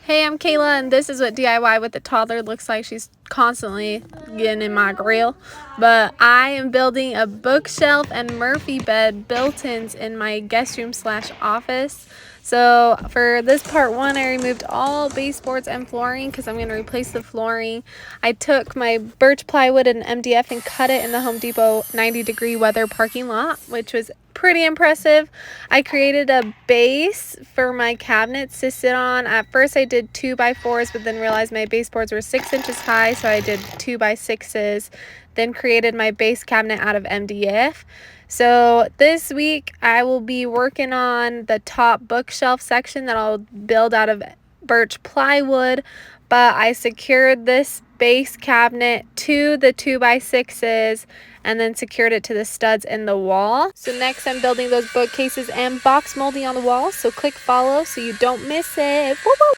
Hey, I'm Kayla, and this is what DIY with a toddler looks like. She's constantly getting in my grill. But I am building a bookshelf and Murphy bed built-ins in my guest room / office. So for this part one, I removed all baseboards and flooring because I'm going to replace the flooring. I took my birch plywood and MDF and cut it in the Home Depot 90-degree weather parking lot, which was pretty impressive. I created a base for my cabinets to sit on. At first I did 2x4s, but then realized my baseboards were 6 inches high, so I did 2x6s. Then created my base cabinet out of MDF. So this week I will be working on the top bookshelf section that I'll build out of birch plywood, but I secured this base cabinet to the 2x6s and then secured it to the studs in the wall. So next I'm building those bookcases and box molding on the wall, so click follow so you don't miss it. Woo-woo!